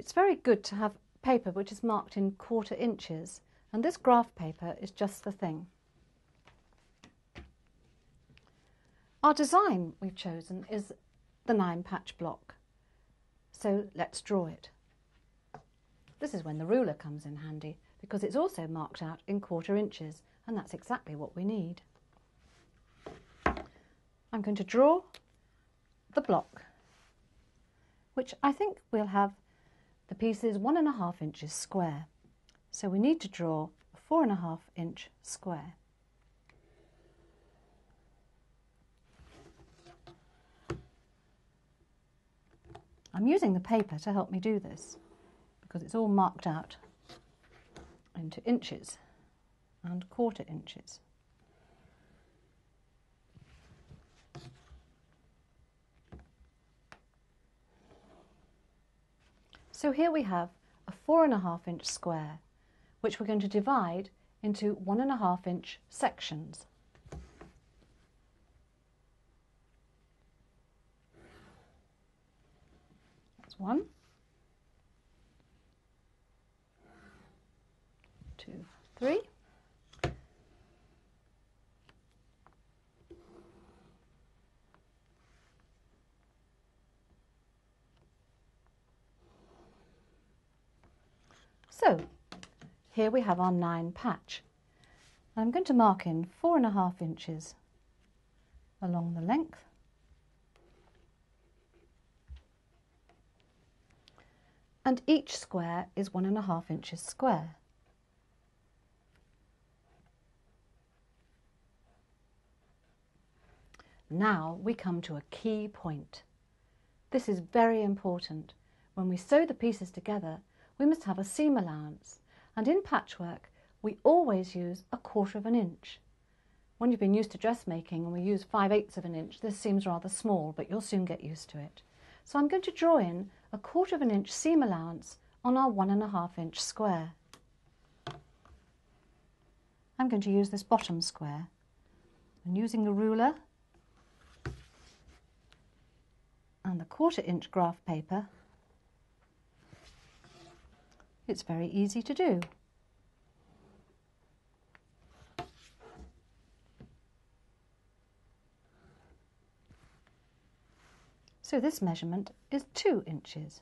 It's very good to have paper which is marked in 1/4 inches, and this graph paper is just the thing. Our design we've chosen is the 9 patch block, so let's draw it. This is when the ruler comes in handy, because it's also marked out in 1/4 inches, and that's exactly what we need. I'm going to draw the block, which I think we'll have the pieces 1½ inches square. So we need to draw a 4½ inch square. I'm using the paper to help me do this because it's all marked out into inches and 1/4 inches. So here we have a 4½ inch square, which we're going to divide into 1½ inch sections. That's 1, 2, 3. So here we have our 9 patch. I'm going to mark in 4½ inches along the length, and each square is 1½ inches square. Now we come to a key point. This is very important. When we sew the pieces together, we must have a seam allowance, and in patchwork we always use 1/4 inch. When you've been used to dressmaking and we use 5/8 inch, this seems rather small, but you'll soon get used to it. So I'm going to draw in 1/4 inch seam allowance on our 1½ inch square. I'm going to use this bottom square, and using the ruler and the 1/4 inch graph paper, it's very easy to do. So this measurement is 2 inches.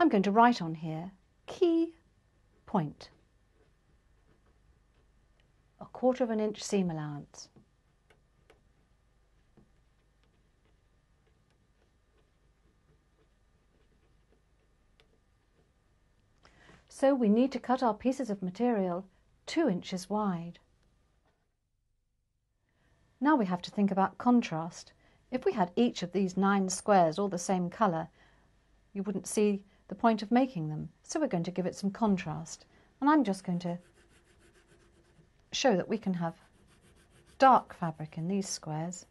I'm going to write on here, key point, 1/4 inch seam allowance. So we need to cut our pieces of material 2 inches wide. Now we have to think about contrast. If we had each of these 9 squares all the same colour, you wouldn't see the point of making them. So we're going to give it some contrast. And I'm just going to show that we can have dark fabric in these squares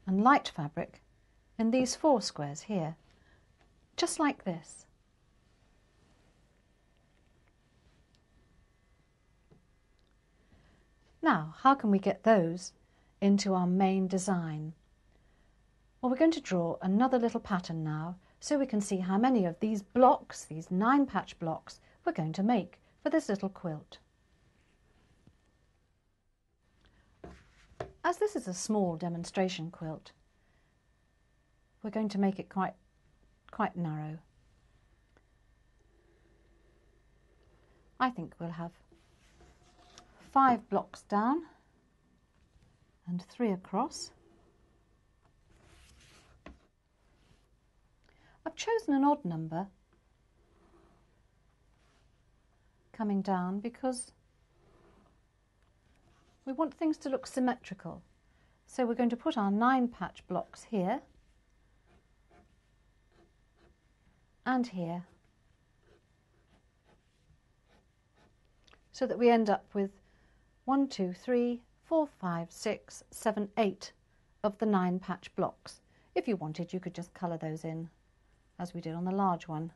and light fabric in these 4 squares here, just like this. Now, how can we get those into our main design? Well, we're going to draw another little pattern now so we can see how many of these blocks, these 9 patch blocks, we're going to make for this little quilt. As this is a small demonstration quilt, we're going to make it quite narrow. I think we'll have 5 blocks down and 3 across. I've chosen an odd number coming down because we want things to look symmetrical. So we're going to put our 9 patch blocks here and here, so that we end up with 1, 2, 3, 4, 5, 6, 7, 8 of the 9 patch blocks. If you wanted, you could just colour those in as we did on the large one.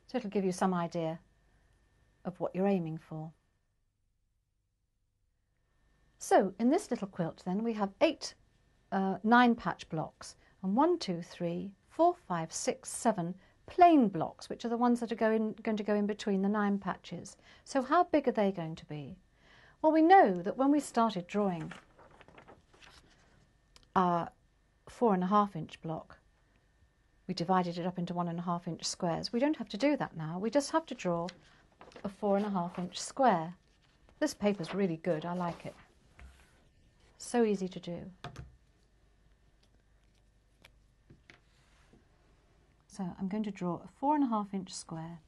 So it'll give you some idea of what you're aiming for. So in this little quilt then we have 9 patch blocks and 1, 2, 3, 4, 5, 6, 7 plain blocks, which are the ones that are going to go in between the 9 patches. So how big are they going to be? Well, we know that when we started drawing our 4.5 inch block, we divided it up into 1.5 inch squares. We don't have to do that now. We just have to draw a 4.5 inch square. This paper's really good. I like it. So easy to do. So I'm going to draw a 4.5 inch square.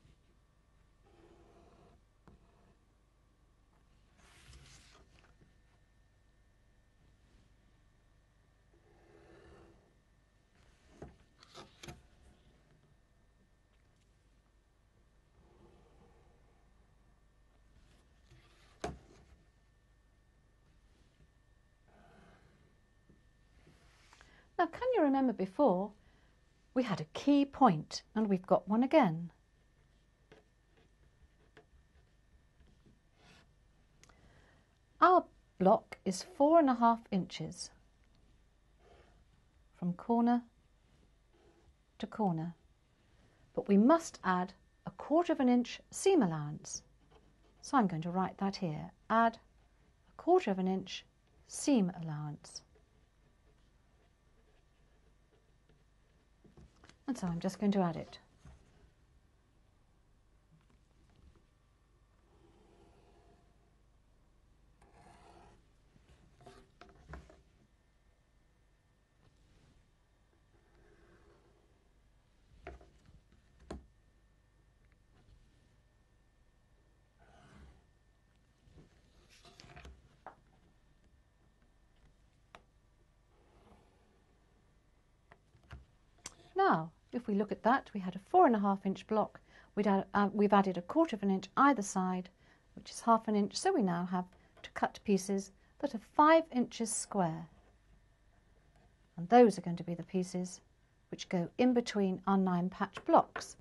Now, can you remember before we had a key point, and we've got one again. Our block is 4.5 inches from corner to corner, but we must add 1/4 inch seam allowance. So I'm going to write that here. Add 1/4 inch seam allowance. And so I'm just going to add it. Now, if we look at that, we had a 4.5 inch block. We've added 1/4 inch either side, which is 1/2 inch. So we now have to cut pieces that are 5 inches square. And those are going to be the pieces which go in between our 9 patch blocks.